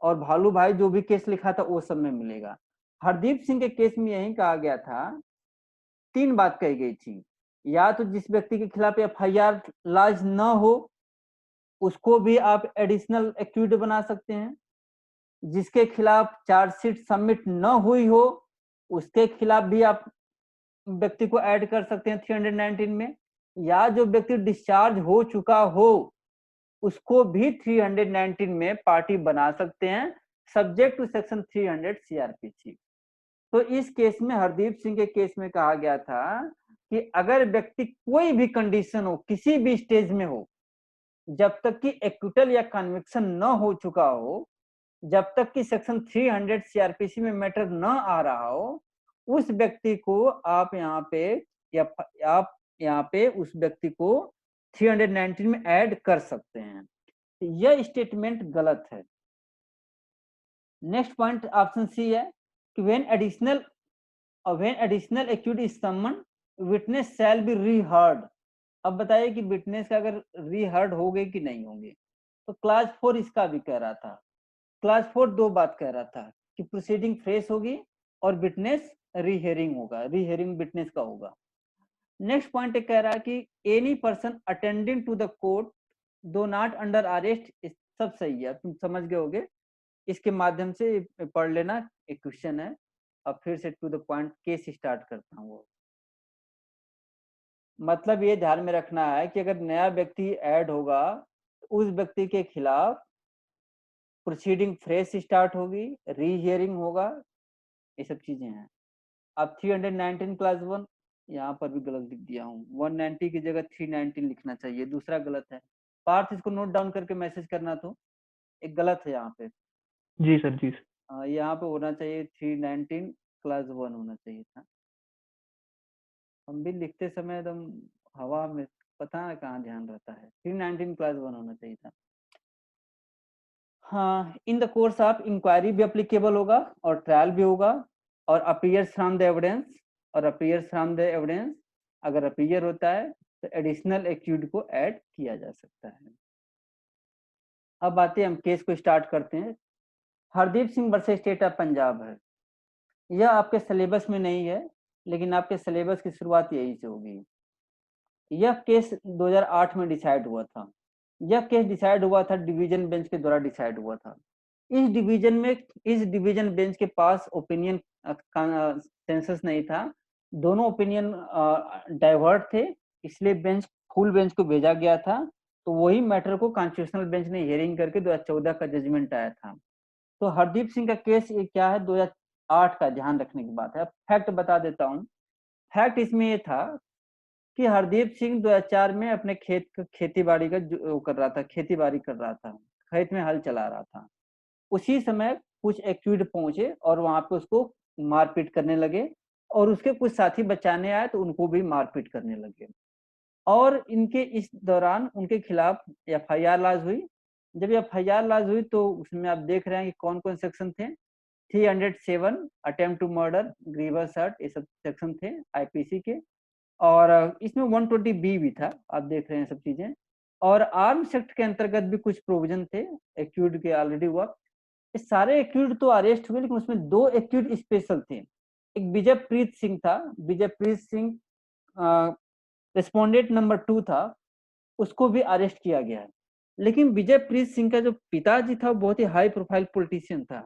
और भालू भाई जो भी केस लिखा था वो सब में मिलेगा। हरदीप सिंह के केस में यही कहा गया था, 3 बात कही गई थी, या तो जिस व्यक्ति के खिलाफ एफआईआर लॉन्च न हो उसको भी आप एडिशनल एक्यूज बना सकते हैं, जिसके खिलाफ चार्जशीट सबमिट न हुई हो उसके खिलाफ भी आप व्यक्ति को ऐड कर सकते हैं 319 में, या जो व्यक्ति डिस्चार्ज हो चुका हो उसको भी 319 में पार्टी बना सकते हैं सब्जेक्ट टू सेक्शन 300 सीआरपीसी। तो इस केस में हरदीप सिंह के केस में कहा गया था कि अगर व्यक्ति कोई भी कंडीशन हो किसी भी स्टेज में हो जब तक कि एक्विटल या कन्विक्शन न हो चुका हो, जब तक कि सेक्शन 300 सीआरपीसी में मैटर न आ रहा हो, उस व्यक्ति को आप यहाँ पे या आप यहाँ पे उस व्यक्ति को 319 में ऐड कर सकते हैं। यह स्टेटमेंट गलत है। नेक्स्ट पॉइंट ऑप्शन सी है कि when additional accused is summon, witness shall be reheard. अब बताइए कि विटनेस का अगर रीहर्ड हो गए कि नहीं होंगे। तो क्लास 4 इसका भी कह रहा था। क्लास 4 दो बात कह रहा था कि प्रोसीडिंग फ्रेश होगी और विटनेस रीहियरिंग होगा, रीहियरिंग विटनेस का होगा। नेक्स्ट पॉइंट कह रहा है कि any person attending to the court though not under arrest, सब सही है, तुम समझ गए होगे। इसके माध्यम से पढ़ लेना, एक क्वेश्चन है। अब फिर से to the point case start करता हूँ। मतलब ये ध्यान में रखना है कि अगर नया व्यक्ति ऐड होगा तो उस व्यक्ति के खिलाफ प्रोसीडिंग फ्रेश स्टार्ट होगी, रीहियरिंग होगा, ये सब चीजें हैं। अब 319 क्लास 1 यहाँ पर भी गलत लिख दिया हूँ, 190 की जगह 319 लिखना चाहिए, दूसरा गलत है। पार्थ इसको नोट डाउन करके मैसेज करना, तो एक गलत है यहाँ पे। जी सर, जी सर। यहाँ पे होना चाहिए 319 क्लास 1 होना चाहिए था। हम भी लिखते समय एकदम हवा में, पता है कहाँ ध्यान रहता है। 319 क्लास 1 होना चाहिए था। हाँ, in the course of inquiry भी अप्लीकेबल होगा और ट्रायल भी होगा, और अपीयर्स फ्रॉम द एविडेंस, और अपीयर्स फ्रॉम द एविडेंस अगर अपीयर होता है तो एडिशनल एक्यूज को ऐड किया जा सकता है। अब आते हैं, हम केस को स्टार्ट करते हैं। Hardeep Singh versus state of Punjab है। यह आपके सिलेबस में नहीं है, लेकिन आपके सिलेबस की शुरुआत यही से होगी। यह केस 2008 में डिसाइड हुआ था। यह केस डिसाइड हुआ था डिवीजन बेंच के द्वारा डिसाइड हुआ था। इस डिवीजन बेंच के पास ओपिनियन सेंसस नहीं था, दोनों ओपिनियन डाइवर्ट थे, इसलिए फुल बेंच को भेजा गया था। तो वही मैटर को कॉन्स्टिट्यूशनल बेंच ने हियरिंग करके 2014 का जजमेंट आया था। तो हरदीप सिंह का केस ये क्या है, 2008 का, ध्यान रखने की बात है। अब फैक्ट बता देता हूँ। फैक्ट इसमें ये था कि हरदीप सिंह 2004 में अपने खेती बाड़ी का कर रहा था, खेती बाड़ी कर रहा था, खेत में हल चला रहा था। उसी समय कुछ एक्यूड पहुंचे और वहां पे उसको मारपीट करने लगे, और उसके कुछ साथी बचाने आए तो उनको भी मारपीट करने लगे, और इनके इस दौरान उनके खिलाफ एफआईआर लॉन्च हुई। जब एफआईआर लॉन्च हुई तो उसमें आप देख रहे हैं कि कौन कौन सेक्शन थे। 307 attempt to murder, grievous hurt, ये सब सेक्शन थे आईपीसी के, और इसमें 120 बी भी था, आप देख रहे हैं सब चीजें। और आर्म्स एक्ट के अंतर्गत भी कुछ प्रोविजन थे एक्यूड के, ऑलरेडी हुआ। सारे एक्यूड तो अरेस्ट हुए, लेकिन उसमें दो एक्यूड स्पेशल थे। एक विजय प्रीत सिंह था, विजय प्रीत सिंह रिस्पोंडेंट नंबर 2 था, उसको भी अरेस्ट किया गया है। लेकिन विजय प्रीत सिंह का जो पिताजी था वो बहुत ही हाई प्रोफाइल पॉलिटिशियन था।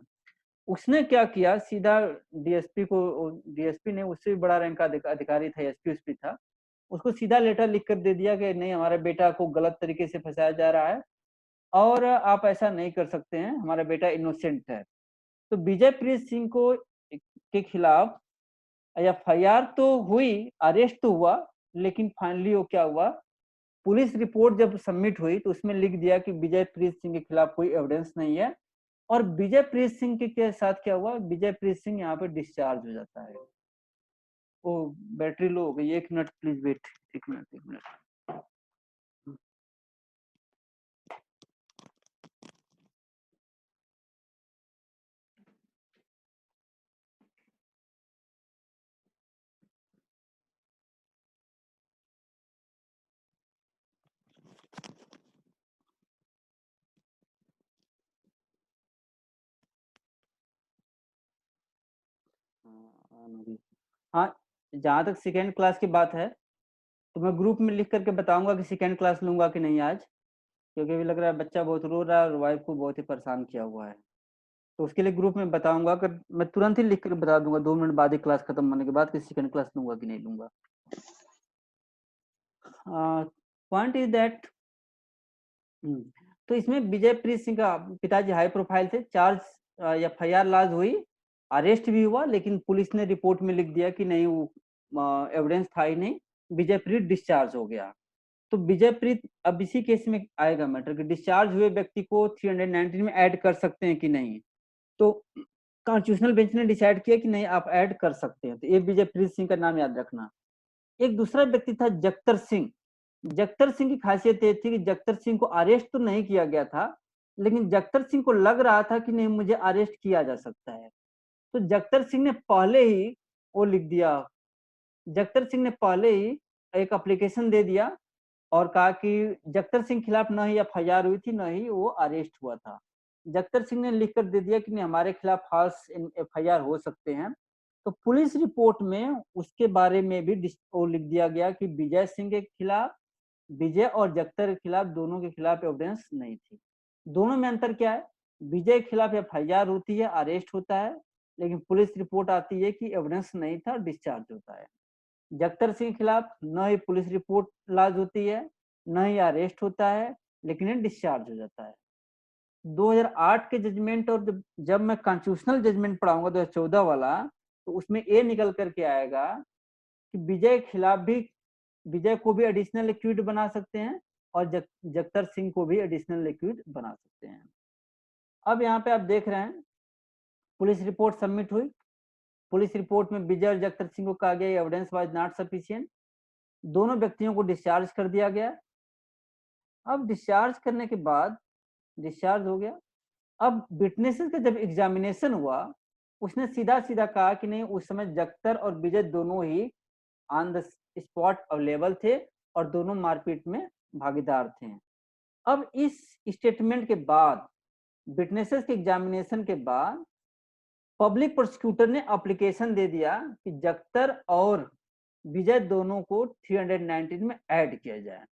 उसने क्या किया, सीधा डीएसपी ने, उससे भी बड़ा रैंक का अधिकारी था, एसपी उसपी था, उसको सीधा लेटर लिख कर दे दिया कि नहीं, हमारे बेटा को गलत तरीके से फंसाया जा रहा है और आप ऐसा नहीं कर सकते हैं, हमारा बेटा इनोसेंट है। तो विजय प्रीत सिंह को के खिलाफ एफआईआर तो हुई, अरेस्ट तो हुआ, लेकिन फाइनली वो क्या हुआ, पुलिस रिपोर्ट जब सबमिट हुई तो उसमें लिख दिया कि विजय प्रीत सिंह के खिलाफ कोई एविडेंस नहीं है। और विजय प्रीत सिंह के साथ क्या हुआ, विजय प्रीत सिंह यहाँ पे डिस्चार्ज हो जाता है। ओ, बैटरी लो हो गई, 1 minute please wait, 1 minute 1 minute. हाँ, जहाँ तक सेकेंड क्लास की बात है तो मैं ग्रुप में लिख करके बताऊंगा कि सेकेंड क्लास लूंगा कि नहीं आज, क्योंकि अभी लग रहा है बच्चा बहुत रो रहा है और वाइफ को बहुत ही परेशान किया हुआ है। तो उसके लिए ग्रुप में बताऊंगा, अगर मैं तुरंत ही लिख कर बता दूंगा 2 मिनट बाद ही क्लास खत्म होने के बाद कि सेकेंड क्लास लूंगा कि नहीं लूंगा। पॉइंट इज दैट, तो इसमें विजय प्रीत सिंह का पिताजी हाई प्रोफाइल थे, चार्ज एफआईआर लॉन्च हुई, अरेस्ट भी हुआ, लेकिन पुलिस ने रिपोर्ट में लिख दिया कि नहीं, वो एविडेंस था ही नहीं, विजय प्रीत डिस्चार्ज हो गया। तो विजयप्रीत अब इसी केस में आएगा मैटर कि डिस्चार्ज हुए व्यक्ति को 319 में ऐड कर सकते हैं कि नहीं। तो कॉन्स्टिट्यूशनल बेंच ने डिसाइड किया कि नहीं, आप ऐड कर सकते हैं। तो ये विजयप्रीत सिंह का नाम याद रखना। एक दूसरा व्यक्ति था जगतर सिंह। जगतर सिंह की खासियत ये थी कि जगतर सिंह को अरेस्ट तो नहीं किया गया था, लेकिन जगतर सिंह को लग रहा था कि नहीं, मुझे अरेस्ट किया जा सकता है। तो जगतर सिंह ने पहले ही वो लिख दिया, जगतर सिंह ने पहले ही एक एप्लीकेशन दे दिया और कहा कि जगतर सिंह खिलाफ न ही एफआईआर हुई थी, न ही वो अरेस्ट हुआ था। जगतर सिंह ने लिख कर दे दिया कि नहीं, हमारे खिलाफ फॉल्स एफआईआर हो सकते हैं। तो पुलिस रिपोर्ट में उसके बारे में भी वो लिख दिया गया कि विजय सिंह के खिलाफ, विजय और जगतर के खिलाफ, दोनों के खिलाफ एविडेंस नहीं थी। दोनों में अंतर क्या है? विजय के खिलाफ एफआईआर होती है, अरेस्ट होता है, लेकिन पुलिस रिपोर्ट आती है कि एविडेंस नहीं था, डिस्चार्ज होता है। जगतर सिंह के खिलाफ न ही पुलिस रिपोर्ट लॉन्च होती है, न ही अरेस्ट होता है, लेकिन ये डिस्चार्ज हो जाता है। 2008 के जजमेंट और जब मैं कॉन्स्टिट्यूशनल जजमेंट पढ़ाऊंगा 2014 वाला, तो उसमें ये निकल करके आएगा कि विजय के खिलाफ भी, विजय को भी एडिशनल एक्यूट बना सकते हैं और जगतर सिंह को भी एडिशनल एक्यूट बना सकते हैं। अब यहाँ पे आप देख रहे हैं पुलिस रिपोर्ट सबमिट हुई। पुलिस रिपोर्ट में विजय और जगतर सिंह को कहा गया एविडेंस वाज नॉट सफिशिएंट। दोनों व्यक्तियों को डिस्चार्ज कर दिया गया। अब डिस्चार्ज करने के बाद, डिस्चार्ज हो गया, अब विटनेसेस का जब एग्जामिनेशन हुआ, उसने सीधा सीधा कहा कि नहीं, उस समय जगतर और विजय दोनों ही ऑन द स्पॉट अवेलेबल थे और दोनों मारपीट में भागीदार थे। अब इस स्टेटमेंट के बाद, विटनेसेस के एग्जामिनेशन के बाद, पब्लिक प्रोसिक्यूटर ने एप्लीकेशन दे दिया कि जगतर और विजय दोनों को 319 में ऐड किया जाए।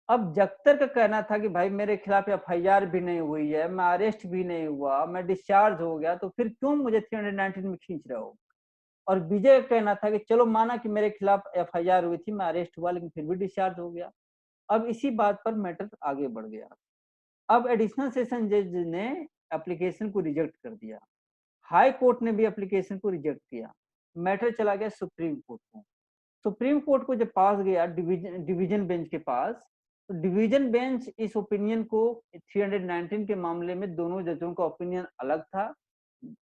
अब जगतर का कहना था कि भाई मेरे खिलाफ एफआईआर भी नहीं हुई है, मैं अरेस्ट भी नहीं हुआ, मैं डिस्चार्ज हो गया, तो फिर क्यों मुझे 319 में खींच रहे हो। और विजय का कहना था कि चलो माना कि मेरे खिलाफ एफआईआर हुई थी, मैं अरेस्ट हुआ, लेकिन फिर भी डिस्चार्ज हो गया। अब इसी बात पर मैटर आगे बढ़ गया। अब एडिशनल सेशन जज ने एप्लीकेशन को रिजेक्ट कर दिया। हाई कोर्ट ने भी एप्लीकेशन को रिजेक्ट किया। मैटर चला गया सुप्रीम कोर्ट को। सुप्रीम कोर्ट को जब पास गया डिवीजन बेंच के पास, तो डिवीजन बेंच इस ओपिनियन को 319 के मामले में दोनों जजों का ओपिनियन अलग था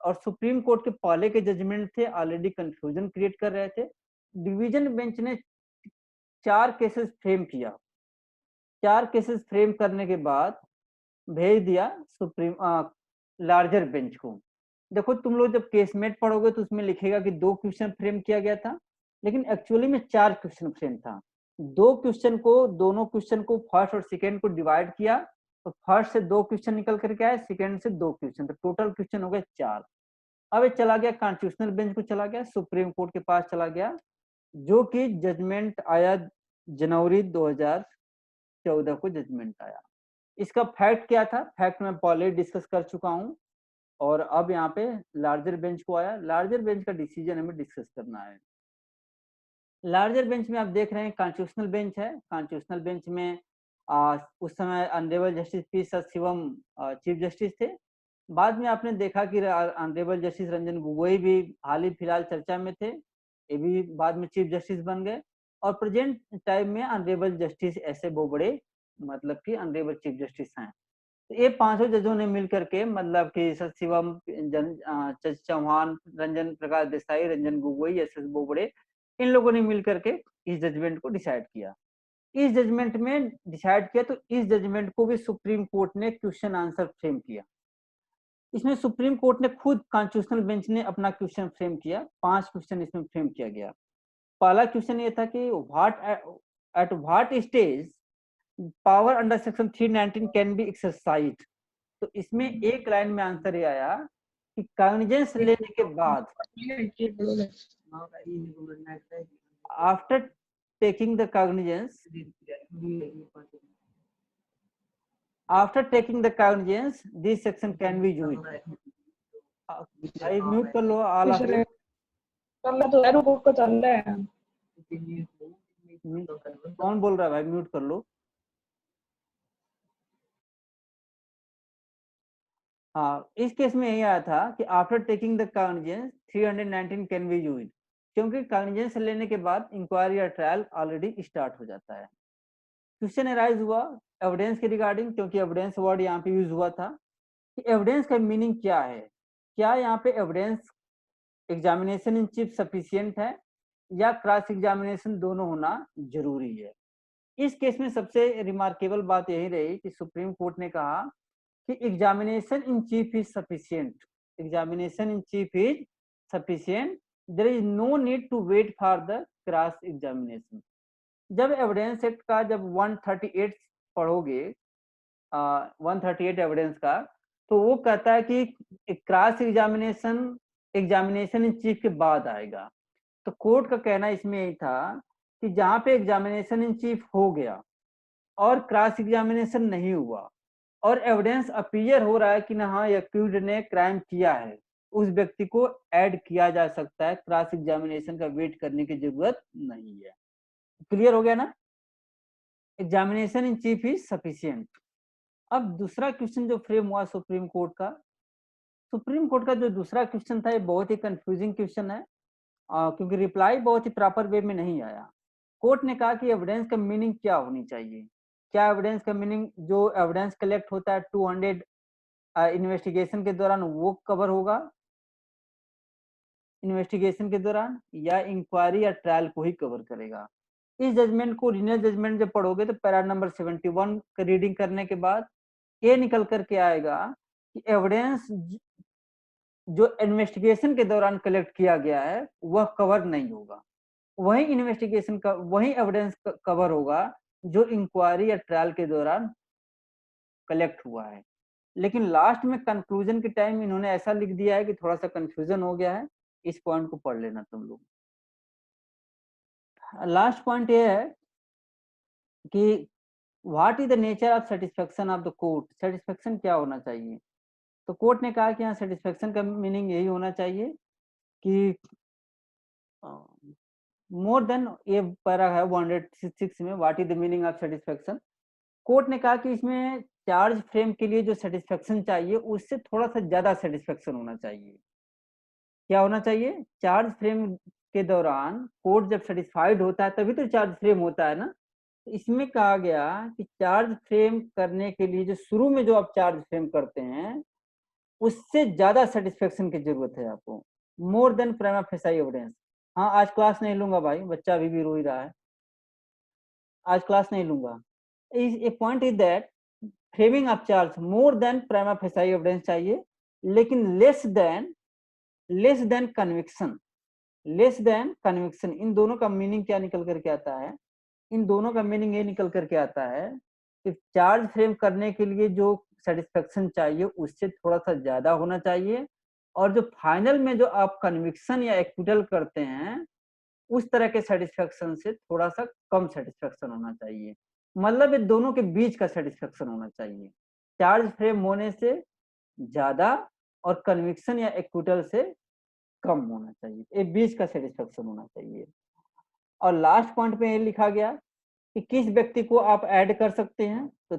और सुप्रीम कोर्ट के पहले के जजमेंट थे ऑलरेडी कंफ्यूजन क्रिएट कर रहे थे। डिवीजन बेंच ने 4 केसेस फ्रेम किया। 4 केसेस फ्रेम करने के बाद भेज दिया सुप्रीम लार्जर बेंच को। देखो तुम लोग जब केसमेट पढ़ोगे तो उसमें लिखेगा कि 2 क्वेश्चन फ्रेम किया गया था, लेकिन एक्चुअली में 4 क्वेश्चन फ्रेम था। 2 क्वेश्चन को, दोनों क्वेश्चन को फर्स्ट और सेकेंड को डिवाइड किया, तो फर्स्ट से 2 क्वेश्चन निकल करके आए, सेकेंड से 2 क्वेश्चन, तो टोटल क्वेश्चन हो गए 4। अब ये चला गया कॉन्स्टिट्यूशनल बेंच को, चला गया सुप्रीम कोर्ट के पास चला गया, जो कि जजमेंट आया जनवरी 2014 को जजमेंट आया। इसका फैक्ट क्या था? फैक्ट मैं पहले डिस्कस कर चुका हूं और अब यहाँ पे लार्जर बेंच को आया। लार्जर बेंच का डिसीजन हमें डिस्कस करना है। लार्जर बेंच में आप देख रहे हैं कॉन्स्टिट्यूशनल बेंच है। कॉन्स्टिट्यूशनल बेंच में उस समय honourable justice P Sadasivam chief justice थे। बाद में आपने देखा कि ऑनरेबल जस्टिस रंजन गोगोई भी हाल ही फिलहाल चर्चा में थे, ये भी बाद में चीफ जस्टिस बन गए। और प्रेजेंट टाइम में honourable justice S A Bobde मतलब कि ऑनरेबल चीफ जस्टिस हैं। तो ये पांचों जजों ने मिलकर के, मतलब कि सदाशिवम चौहान, रंजन प्रकाश देसाई, रंजन गोगोई, एस एस बोबड़े, इन लोगों ने मिलकर के इस जजमेंट को डिसाइड किया। इस जजमेंट में डिसाइड किया, तो इस जजमेंट को भी सुप्रीम कोर्ट ने क्वेश्चन आंसर फ्रेम किया। इसमें सुप्रीम कोर्ट ने खुद, कॉन्स्टिट्यूशनल बेंच ने अपना क्वेश्चन फ्रेम किया। 5 क्वेश्चन इसमें फ्रेम किया गया। पहला क्वेश्चन ये था कि at what stage power under section 319 can be exercise. तो इसमें एक लाइन में आंसर ये आया कि कॉग्निजेंस लेने के बाद, after taking the cognizance, after taking the cognizance this section can be used. भाई म्यूट कर लो ऑल ऑफ यू। कौन बोल रहा है भाई? म्यूट कर लो। हाँ, इस केस में यही आया था कि after taking the cognizance 319 can be used, क्योंकि कॉग्निजेंस लेने के बाद इंक्वायरी या ट्रायल ऑलरेडी स्टार्ट हो जाता है। क्वेश्चन अराइज हुआ एविडेंस के रिगार्डिंग, क्योंकि एविडेंस वर्ड यहाँ पे यूज हुआ था कि एविडेंस का मीनिंग क्या है, क्या यहाँ पे evidence examination in chief sufficient है या क्रॉस एग्जामिनेशन दोनों होना जरूरी है। इस केस में सबसे रिमार्केबल बात यही रही कि सुप्रीम कोर्ट ने कहा कि examination in chief is sufficient, examination in chief is sufficient, there is no need to wait for the cross examination. जब एविडेंस एक्ट का जब 138 पढ़ोगे 138 एविडेंस का, तो वो कहता है कि cross examination examination in chief के बाद आएगा। तो कोर्ट का कहना इसमें यही था कि जहां पे एग्जामिनेशन इन चीफ हो गया और क्रॉस एग्जामिनेशन नहीं हुआ और एविडेंस अपीयर हो रहा है कि ना हाँ एक्यूज्ड ने क्राइम किया है, उस व्यक्ति को ऐड किया जा सकता है, क्रॉस एग्जामिनेशन का वेट करने की जरूरत नहीं है। क्लियर हो गया ना? Examination in chief is sufficient. अब दूसरा क्वेश्चन जो फ्रेम हुआ सुप्रीम कोर्ट का, सुप्रीम कोर्ट का जो दूसरा क्वेश्चन था ये बहुत ही कंफ्यूजिंग क्वेश्चन है, क्योंकि रिप्लाई बहुत ही प्रॉपर वे में नहीं आया। कोर्ट ने कहा कि एविडेंस का मीनिंग क्या होनी चाहिए, क्या एविडेंस का मीनिंग जो एविडेंस कलेक्ट होता है 200 इन्वेस्टिगेशन के दौरान वो कवर होगा इन्वेस्टिगेशन के दौरान, या इंक्वायरी या ट्रायल को ही कवर करेगा। इस जजमेंट को ओरिजिनल जजमेंट जब पढ़ोगे तो पैरा नंबर 71 का रीडिंग करने के बाद ये निकल करके आएगा कि एविडेंस जो इन्वेस्टिगेशन के दौरान कलेक्ट किया गया है वह कवर नहीं होगा, वही इन्वेस्टिगेशन का वही एविडेंस कवर होगा जो इंक्वायरी या ट्रायल के दौरान कलेक्ट हुआ है। लेकिन लास्ट में कंक्लूजन के टाइम इन्होंने ऐसा लिख दिया है कि थोड़ा सा कंफ्यूजन हो गया है, इस पॉइंट को पढ़ लेना तुम लोग। लास्ट पॉइंट ये है कि what is the nature of satisfaction of the court, satisfaction क्या होना चाहिए। तो कोर्ट ने कहा कि यहाँ सेटिस्फेक्शन का मीनिंग यही होना चाहिए कि मोर देन, ये पैरा है 106 में, what is the meaning of satisfaction. Court ने कहा कि इसमें चार्ज फ्रेम के लिए जो सेटिस्फेक्शन चाहिए उससे थोड़ा सा ज्यादा सेटिस्फेक्शन होना चाहिए। क्या होना चाहिए? चार्ज फ्रेम के दौरान कोर्ट जब सेटिस्फाइड होता है तभी तो चार्ज फ्रेम होता है ना। इसमें कहा गया कि चार्ज फ्रेम करने के लिए जो शुरू में जो आप चार्ज फ्रेम करते हैं उससे ज्यादा सेटिस्फेक्शन की जरूरत है आपको, मोर देन प्राइमा फेसाई एविडेंस। हाँ, आज क्लास नहीं लूंगा भाई, बच्चा अभी भी रो ही रहा है, आज क्लास नहीं लूंगा। A point is that framing of charge more than prima facie evidence चाहिए, लेकिन less than conviction, less than conviction. इन दोनों का मीनिंग क्या निकल करके आता है? इन दोनों का मीनिंग ये निकल करके आता है कि चार्ज फ्रेम करने के लिए जो सेटिस्फेक्शन चाहिए उससे थोड़ा सा ज्यादा होना चाहिए, और जो फाइनल में जो आप कन्विक्शन या एक्विटल करते हैं उस तरह के सेटिस्फेक्शन से थोड़ा सा कम सेटिस्फेक्शन होना चाहिए। मतलब ये दोनों के बीच का सेटिस्फेक्शन होना चाहिए, चार्ज फ्रेम होने से ज्यादा और कन्विक्शन या एक्विटल से कम होना चाहिए, ये बीच का सेटिस्फेक्शन होना चाहिए। और लास्ट पॉइंट पे ये लिखा गया कि किस व्यक्ति को आप ऐड कर सकते हैं, तो